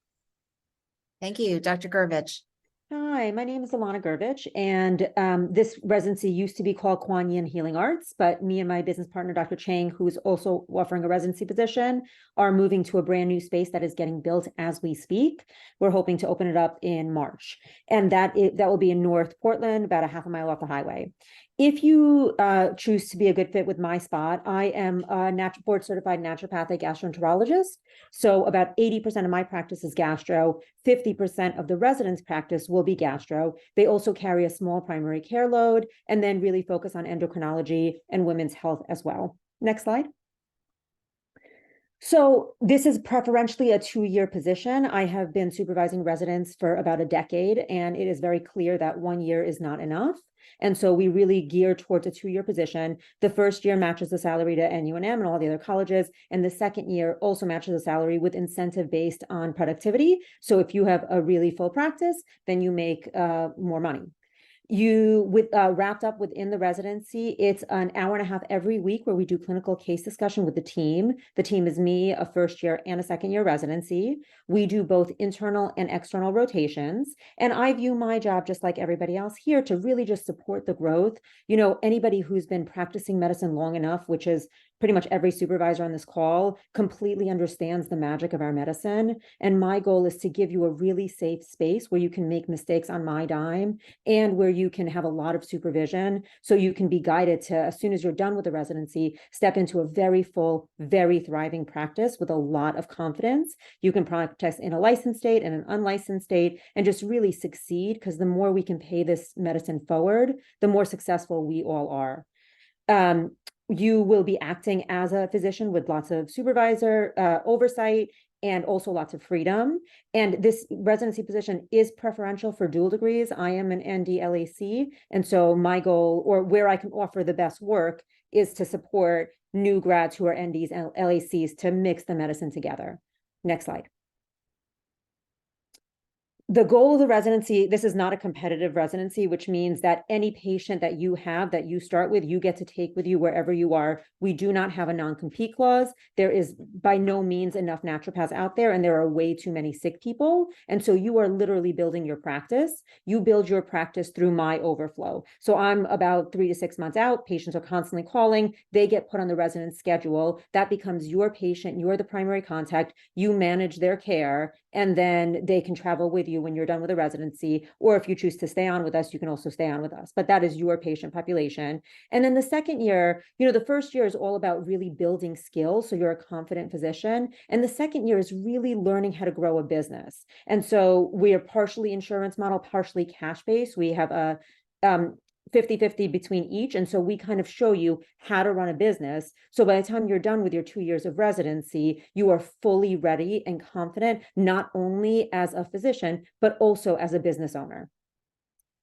Thank you, Dr. Gurvich. Hi, my name is Alana Gurvich, and this residency used to be called Kuan Yin Healing Arts, but me and my business partner, Dr. Chang, who is also offering a residency position, are moving to a brand new space that is getting built as we speak. We're hoping to open it up in March, and that will be in North Portland, about a half a mile off the highway. If you choose to be a good fit with my spot, I am a board certified naturopathic gastroenterologist. So about 80% of my practice is gastro, 50% of the residents' practice will be gastro. They also carry a small primary care load and then really focus on endocrinology and women's health as well. Next slide. So this is preferentially a 2-year position. I have been supervising residents for about a decade, and it is very clear that 1 year is not enough. And so we really gear towards a 2-year position. The first year matches the salary to NUNM and all the other colleges. And the second year also matches the salary with incentive based on productivity. So if you have a really full practice, then you make more money. Wrapped up within the residency, it's an hour and a half every week where we do clinical case discussion with the team. The team is me, a first year and a second year residency. We do both internal and external rotations. And I view my job, just like everybody else here, to really just support the growth. You know, anybody who's been practicing medicine long enough, which is pretty much every supervisor on this call, completely understands the magic of our medicine. And my goal is to give you a really safe space where you can make mistakes on my dime and where you can have a lot of supervision so you can be guided to, as soon as you're done with the residency, step into a very full, very thriving practice with a lot of confidence. You can practice in a licensed state and an unlicensed state and just really succeed, because the more we can pay this medicine forward, the more successful we all are. You will be acting as a physician with lots of supervisor oversight and also lots of freedom. And this residency position is preferential for dual degrees. I am an ND LAC. And so my goal, or where I can offer the best work, is to support new grads who are NDs and LACs to mix the medicine together. Next slide. The goal of the residency, this is not a competitive residency, which means that any patient that you have, that you start with, you get to take with you wherever you are. We do not have a non-compete clause. There is by no means enough naturopaths out there, and there are way too many sick people. And so you are literally building your practice. You build your practice through my overflow. So I'm about 3 to 6 months out. Patients are constantly calling. They get put on the resident schedule. That becomes your patient. You're the primary contact. You manage their care, and then they can travel with you when you're done with the residency, or if you choose to stay on with us, you can also stay on with us, but that is your patient population. And then the second year, you know, the first year is all about really building skills, so you're a confident physician, and the second year is really learning how to grow a business. And so we are partially insurance model, partially cash-based. We have a 50-50 between each. And so we kind of show you how to run a business. So by the time you're done with your 2 years of residency, you are fully ready and confident, not only as a physician, but also as a business owner.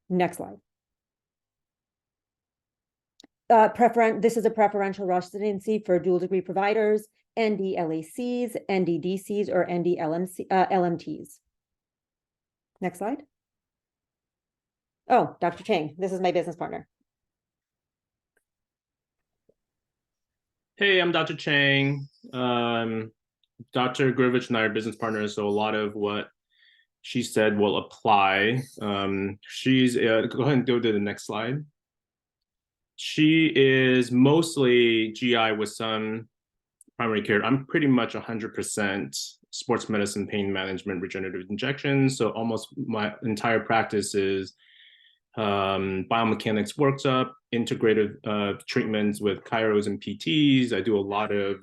Next slide. This is a preferential residency for dual degree providers, ND LACs, ND DCs, or ND LMTs. Next slide. Oh, Dr. Chang, this is my business partner. Hey, I'm Dr. Chang. Dr. Grivich and I are business partners, so a lot of what she said will apply. She's go ahead and go to the next slide. She is mostly GI with some primary care. I'm pretty much 100% sports medicine, pain management, regenerative injections. So almost my entire practice is biomechanics workup, integrative treatments with chiros and PTs. I do a lot of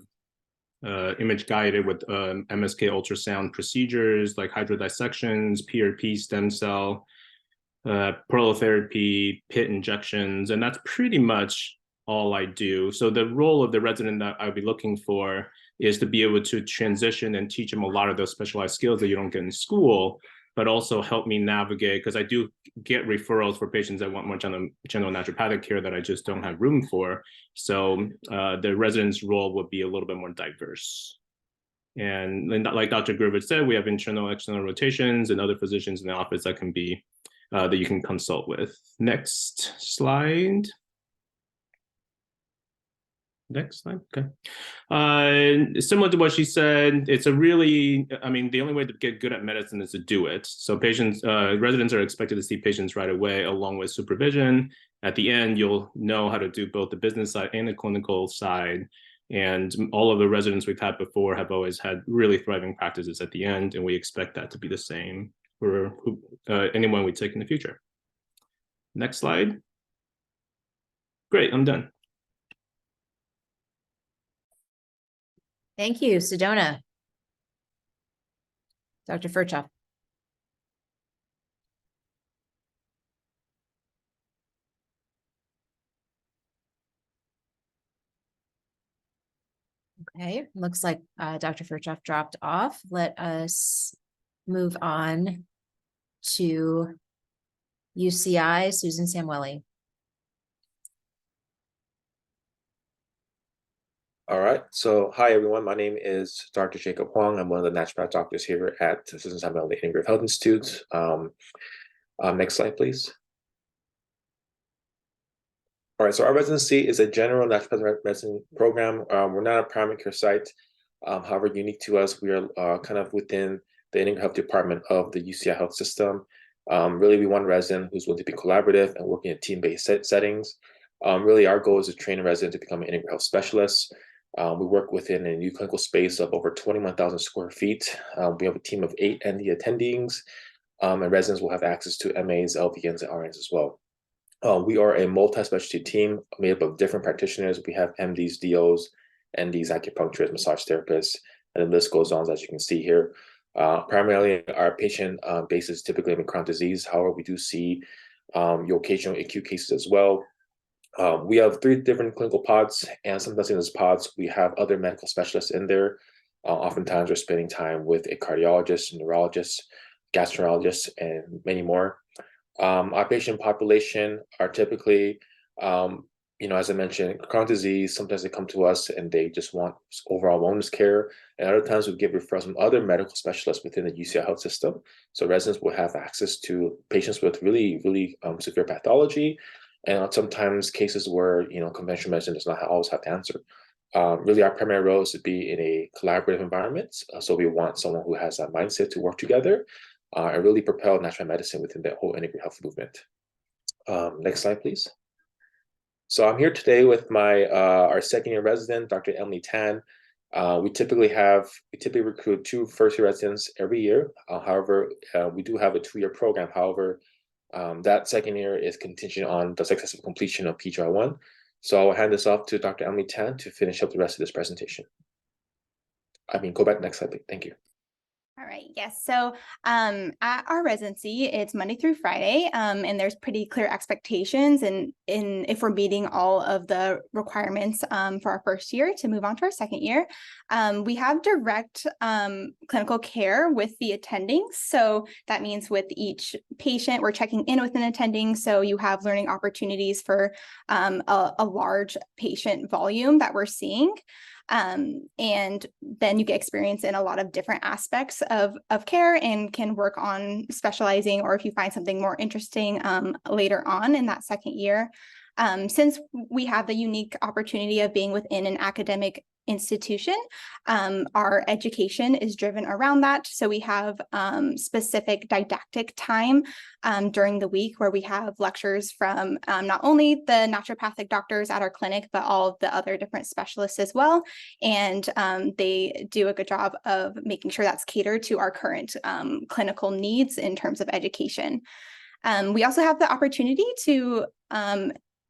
image guided with MSK ultrasound procedures like hydrodissections, PRP, stem cell, prolotherapy, pit injections, and that's pretty much all I do. So the role of the resident that I'll be looking for is to be able to transition and teach them a lot of those specialized skills that you don't get in school, but also help me navigate, because I do get referrals for patients that want more general naturopathic care that I just don't have room for. So the resident's role would be a little bit more diverse. And like Dr. Grivich said, we have internal, external rotations and other physicians in the office that can be that you can consult with. Next slide. Next slide, okay. Similar to what she said, it's a really, I mean, the only way to get good at medicine is to do it. So patients, residents are expected to see patients right away along with supervision. At the end, you'll know how to do both the business side and the clinical side. And all of the residents we've had before have always had really thriving practices at the end, and we expect that to be the same for anyone we take in the future. Next slide. Great, I'm done. Thank you, Sedona. Dr. Furchoff. Okay, looks like Dr. Furchoff dropped off. Let us move on to UCI, Susan Samueli. All right. So, hi, everyone. My name is Dr. Jacob Huang. I'm one of the naturopath doctors here at Susan Samueli Integrative Health Institute. Next slide, please. All right. So, our residency is a general naturopathic medicine program. We're not a primary care site. However, unique to us, we are kind of within the integrative health department of the UCI health system. Really, we want a resident who's willing to be collaborative and working in team-based settings. Really, our goal is to train a resident to become an integrative health specialist. We work within a new clinical space of over 21,000 square feet. We have a team of 8 ND attendings, and residents will have access to MAs, LVNs, and RNs as well. We are a multi-specialty team made up of different practitioners. We have MDs, DOs, NDs, acupuncturists, massage therapists, and the list goes on, as you can see here. Primarily, our patient base is typically in chronic disease. However, we do see your occasional acute cases as well. We have 3 different clinical pods, and sometimes in those pods, we have other medical specialists in there. Oftentimes, we're spending time with a cardiologist, neurologist, gastroenterologist, and many more. Our patient population are typically, as I mentioned, chronic disease. Sometimes they come to us and they just want overall wellness care. And other times we get referrals from other medical specialists within the UCI health system. So residents will have access to patients with really, really severe pathology. And sometimes cases where, conventional medicine does not always have to answer. Really, our primary role is to be in a collaborative environment. So we want someone who has that mindset to work together and really propel natural medicine within the whole integrative health movement. Next slide, please. So I'm here today with my our second-year resident, Dr. Emily Tan. We typically recruit 2 first-year residents every year. However, we do have a 2-year program. However, that second year is contingent on the successful completion of PGI-1. So I'll hand this off to Dr. Emily Tan to finish up the rest of this presentation. Go back next slide, please. Thank you. All right, yes. So at our residency, it's Monday through Friday, and there's pretty clear expectations and if we're meeting all of the requirements for our first year to move on to our second year. We have direct clinical care with the attendings. So that means with each patient, we're checking in with an attending. So you have learning opportunities for a large patient volume that we're seeing. And then you get experience in a lot of different aspects of care and can work on specializing, or if you find something more interesting later on in that second year. Since we have the unique opportunity of being within an academic institution, our education is driven around that. So we have specific didactic time during the week where we have lectures from not only the naturopathic doctors at our clinic, but all of the other different specialists as well. And they do a good job of making sure that's catered to our current clinical needs in terms of education. We also have the opportunity to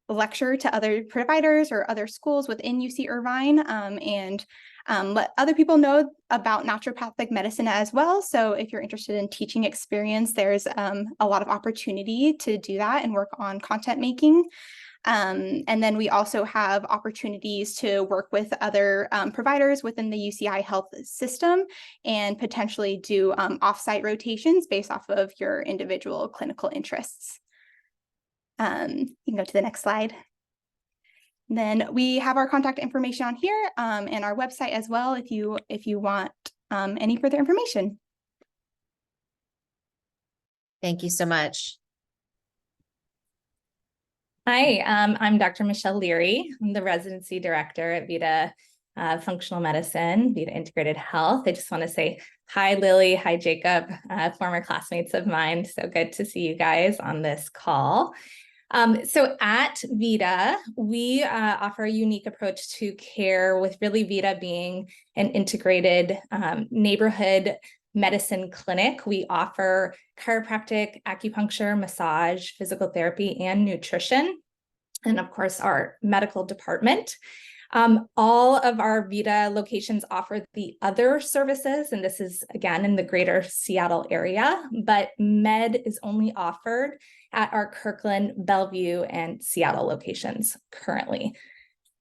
lecture to other providers or other schools within UC Irvine and let other people know about naturopathic medicine as well. So if you're interested in teaching experience, there's a lot of opportunity to do that and work on content making. And then we also have opportunities to work with other providers within the UCI health system and potentially do offsite rotations based off of your individual clinical interests. You can go to the next slide. And then we have our contact information on here and our website as well if you want any further information. Thank you so much. Hi, I'm Dr. Michelle Leary. I'm the residency director at Vita Functional Medicine, Vita Integrated Health. I just want to say hi, Lily. Hi, Jacob, former classmates of mine. So good to see you guys on this call. So at Vita, we offer a unique approach to care, with really Vita being an integrated neighborhood medicine clinic. We offer chiropractic, acupuncture, massage, physical therapy, and nutrition, and of course, our medical department. All of our Vita locations offer the other services, and this is again in the greater Seattle area, but med is only offered at our Kirkland, Bellevue, and Seattle locations currently.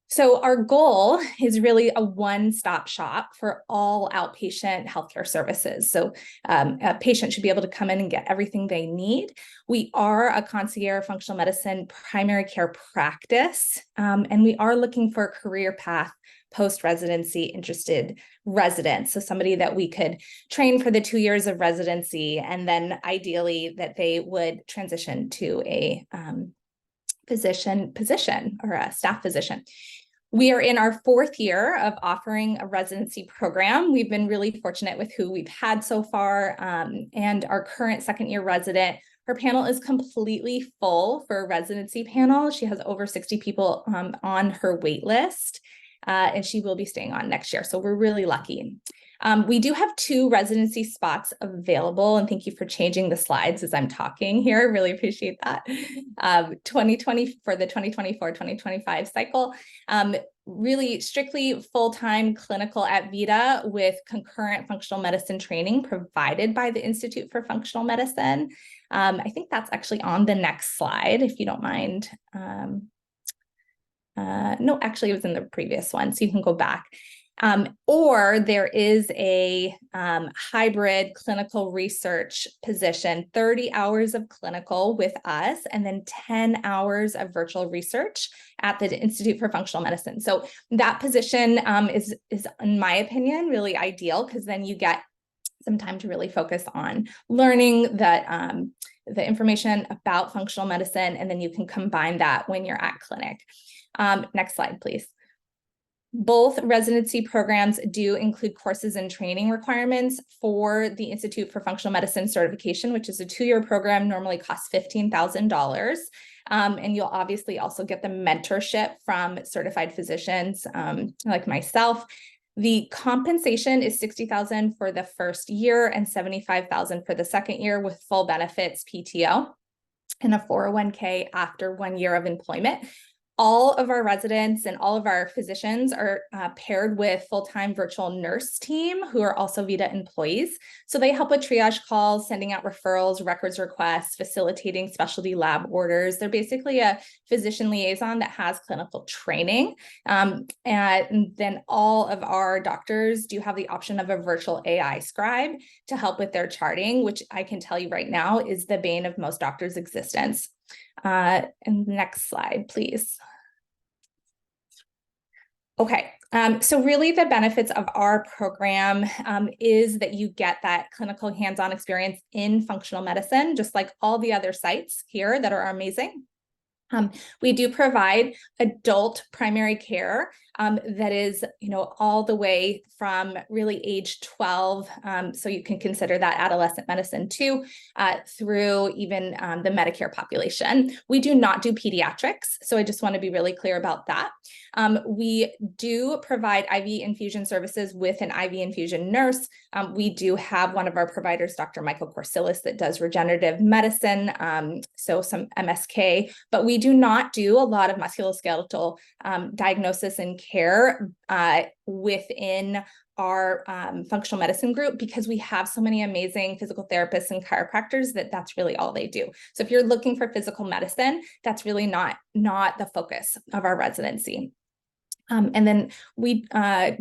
So our goal is really a one-stop shop for all outpatient healthcare services. So a patient should be able to come in and get everything they need. We are a concierge functional medicine primary care practice, and we are looking for a career path post-residency interested residents. So somebody that we could train for the 2 years of residency, and then ideally that they would transition to a physician position or a staff physician. We are in our 4th year of offering a residency program. We've been really fortunate with who we've had so far, and our current 2nd year resident, her panel is completely full for a residency panel. She has over 60 people on her wait list, and she will be staying on next year. So we're really lucky. We do have 2 residency spots available, and thank you for changing the slides as I'm talking here. Really appreciate that. 2020 for the 2024-2025 cycle. Really strictly full-time clinical at Vita with concurrent functional medicine training provided by the Institute for Functional Medicine. I think that's actually on the next slide, if you don't mind. No, actually it was in the previous one, so you can go back. Or there is a hybrid clinical research position, 30 hours of clinical with us, and then 10 hours of virtual research at the Institute for Functional Medicine. So that position is, in my opinion, really ideal, because then you get some time to really focus on learning that the information about functional medicine, and then you can combine that when you're at clinic. Next slide, please. Both residency programs do include courses and training requirements for the Institute for Functional Medicine certification, which is a 2-year program, normally costs $15,000. And you'll obviously also get the mentorship from certified physicians like myself. The compensation is $60,000 for the first year and $75,000 for the second year, with full benefits, PTO, and a 401k after 1 year of employment. All of our residents and all of our physicians are paired with full-time virtual nurse team who are also Vita employees. So they help with triage calls, sending out referrals, records requests, facilitating specialty lab orders. They're basically a physician liaison that has clinical training. And then all of our doctors do have the option of a virtual AI scribe to help with their charting, which I can tell you right now is the bane of most doctors' existence. And next slide, please. Okay, So really the benefits of our program is that you get that clinical hands-on experience in functional medicine, just like all the other sites here that are amazing. We do provide adult primary care that is, all the way from really age 12. So you can consider that adolescent medicine too, through even the Medicare population. We do not do pediatrics. So I just want to be really clear about that. We do provide IV infusion services with an IV infusion nurse. We do have one of our providers, Dr. Michael Corsilis, that does regenerative medicine, so some MSK, but we do not do a lot of musculoskeletal diagnosis and care within our functional medicine group, because we have so many amazing physical therapists and chiropractors that's really all they do. So if you're looking for physical medicine, that's really not the focus of our residency. And then we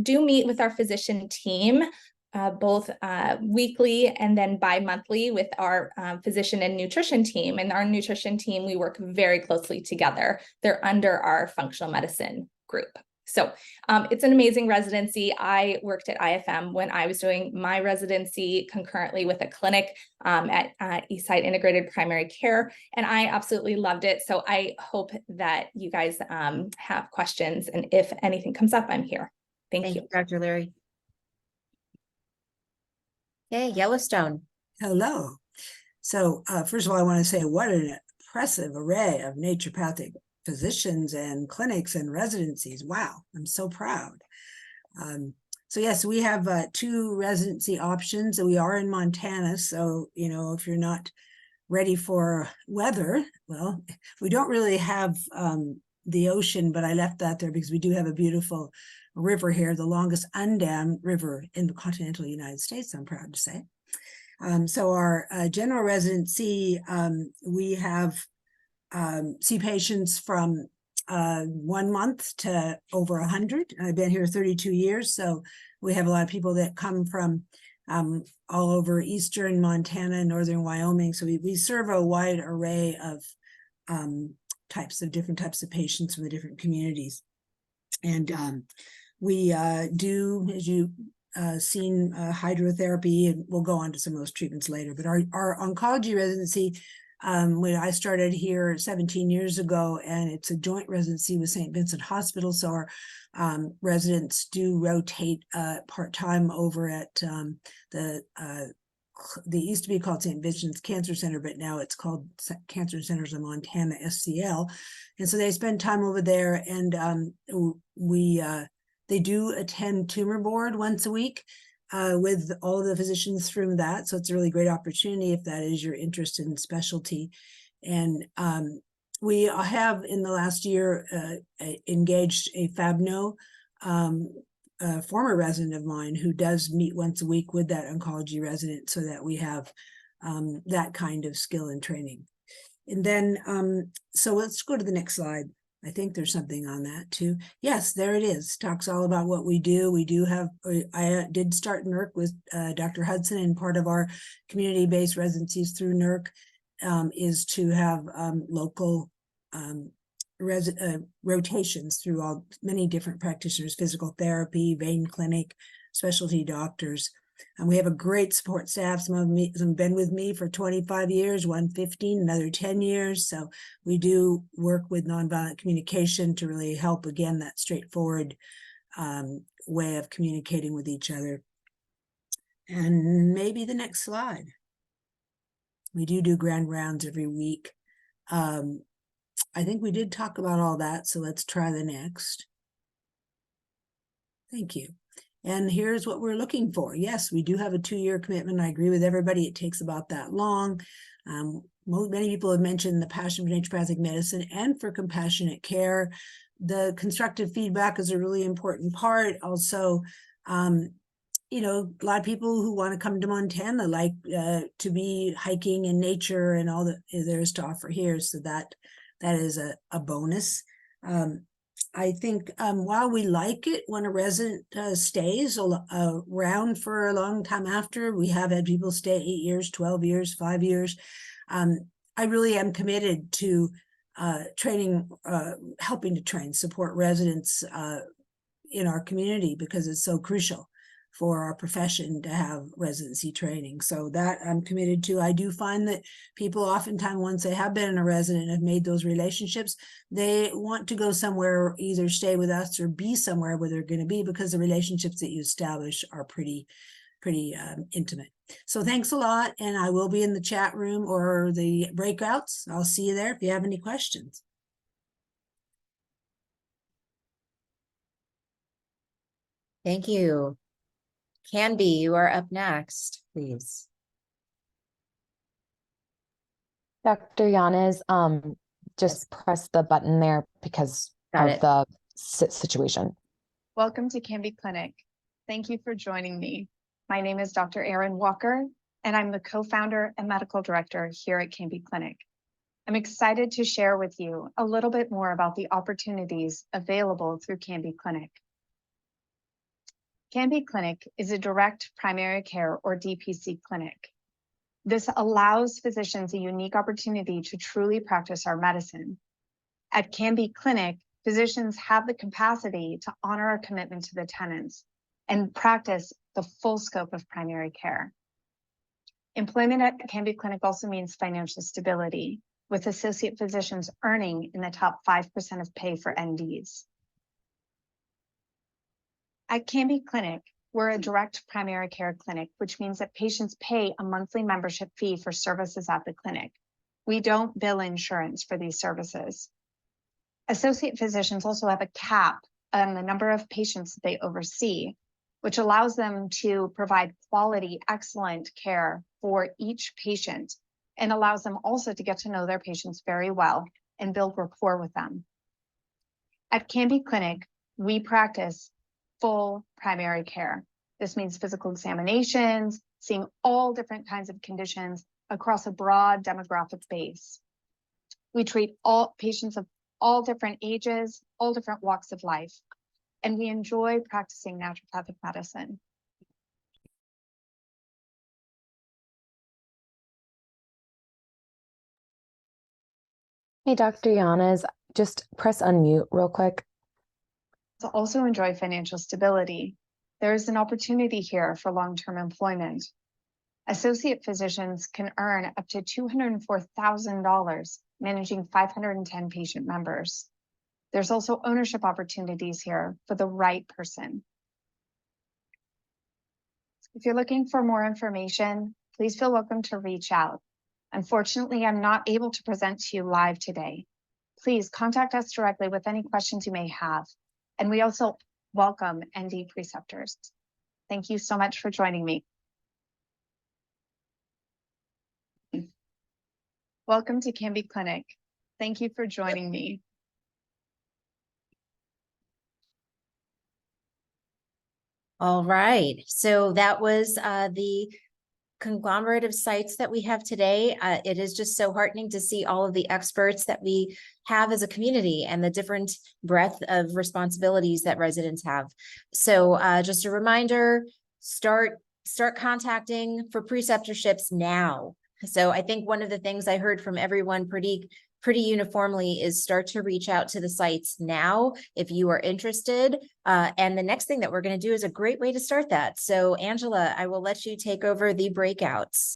do meet with our physician team both weekly and then bi-monthly with our physician and nutrition team. And our nutrition team, we work very closely together. They're under our functional medicine group. So it's an amazing residency. I worked at IFM when I was doing my residency concurrently with a clinic at Eastside Integrated Primary Care, and I absolutely loved it. So I hope that you guys have questions, and if anything comes up, I'm here. Thank you, Dr. Leary. Okay, Yellowstone. Hello. So first of all, I want to say what an impressive array of naturopathic physicians and clinics and residencies. Wow, I'm so proud. So yes, we have 2 residency options, and we are in Montana. So, if you're not ready for weather, well, we don't really have the ocean, but I left that there because we do have a beautiful river here, the longest undammed river in the continental United States, I'm proud to say. So our general residency, we have see patients from 1 month to over 100. I've been here 32 years, so we have a lot of people that come from all over eastern Montana, northern Wyoming. So we serve a wide array of different types of patients from the different communities. And we do, as you seen, hydrotherapy, and we'll go on to some of those treatments later. But our oncology residency, when I started here 17 years ago, and it's a joint residency with St. Vincent Hospital. So our residents do rotate part-time over at they used to be called St. Vincent's Cancer Center, but now it's called Cancer Centers of Montana, SCL. And so they spend time over there, and they do attend tumor board once a week with all the physicians from that. So it's a really great opportunity if that is your interest in specialty. And we have in the last year engaged a FABNO, a former resident of mine, who does meet once a week with that oncology resident, so that we have that kind of skill and training. And then, so let's go to the next slide. I think there's something on that too. Yes, there it is. Talks all about what we do. We do have, I did start NERC with Dr. Hudson, and part of our community-based residencies through NERC is to have local rotations through many different practitioners, physical therapy, vein clinic, specialty doctors. And we have a great support staff. Some have been with me for 25 years, one 15, another 10 years. So we do work with nonviolent communication to really help, again, that straightforward way of communicating with each other. And maybe the next slide. We do grand rounds every week. I think we did talk about all that, so let's try the next. Thank you. And here's what we're looking for. Yes, we do have a 2-year commitment. I agree with everybody. It takes about that long. Many people have mentioned the passion for naturopathic medicine and for compassionate care. The constructive feedback is a really important part. Also, a lot of people who want to come to Montana like to be hiking in nature and all that there is to offer here. So that is a bonus. I think while we like it when a resident stays around for a long time after, we have had people stay 8 years, 12 years, 5 years. I really am committed to training, helping to train, support residents, in our community because it's so crucial for our profession to have residency training. So that I'm committed to. I do find that people oftentimes, once they have been in a resident, have made those relationships, they want to go somewhere, either stay with us or be somewhere where they're going to be, because the relationships that you establish are pretty intimate. So thanks a lot. And I will be in the chat room or the breakouts. I'll see you there if you have any questions. Thank you. Canby, you are up next, please. Dr. Yanez, just press the button there because of the situation. Welcome to Canby Clinic. Thank you for joining me. My name is Dr. Erin Walker, and I'm the co-founder and medical director here at Canby Clinic. I'm excited to share with you a little bit more about the opportunities available through Canby Clinic. Canby Clinic is a direct primary care or DPC clinic. This allows physicians a unique opportunity to truly practice our medicine. At Canby Clinic, physicians have the capacity to honor our commitment to the tenants and practice the full scope of primary care. Employment at Canby Clinic also means financial stability, with associate physicians earning in the top 5% of pay for NDs. At Canby Clinic, we're a direct primary care clinic, which means that patients pay a monthly membership fee for services at the clinic. We don't bill insurance for these services. Associate physicians also have a cap on the number of patients that they oversee, which allows them to provide quality, excellent care for each patient, and allows them also to get to know their patients very well and build rapport with them. At Canby Clinic, we practice full primary care. This means physical examinations, seeing all different kinds of conditions across a broad demographic base. We treat all patients of all different ages, all different walks of life, and we enjoy practicing naturopathic medicine. Hey, Dr. Yanez, just press unmute real quick. To also enjoy financial stability, there is an opportunity here for long-term employment. Associate physicians can earn up to $204,000 managing 510 patient members. There's also ownership opportunities here for the right person. If you're looking for more information, please feel welcome to reach out. Unfortunately, I'm not able to present to you live today. Please contact us directly with any questions you may have. And we also welcome ND preceptors. Thank you so much for joining me. Welcome to Canby Clinic. Thank you for joining me. All right, so that was the conglomerate of sites that we have today. It is just so heartening to see all of the experts that we have as a community and the different breadth of responsibilities that residents have. So just a reminder, start contacting for preceptorships now. So I think one of the things I heard from everyone pretty uniformly is start to reach out to the sites now if you are interested. And the next thing that we're going to do is a great way to start that. So Angela, I will let you take over the breakouts.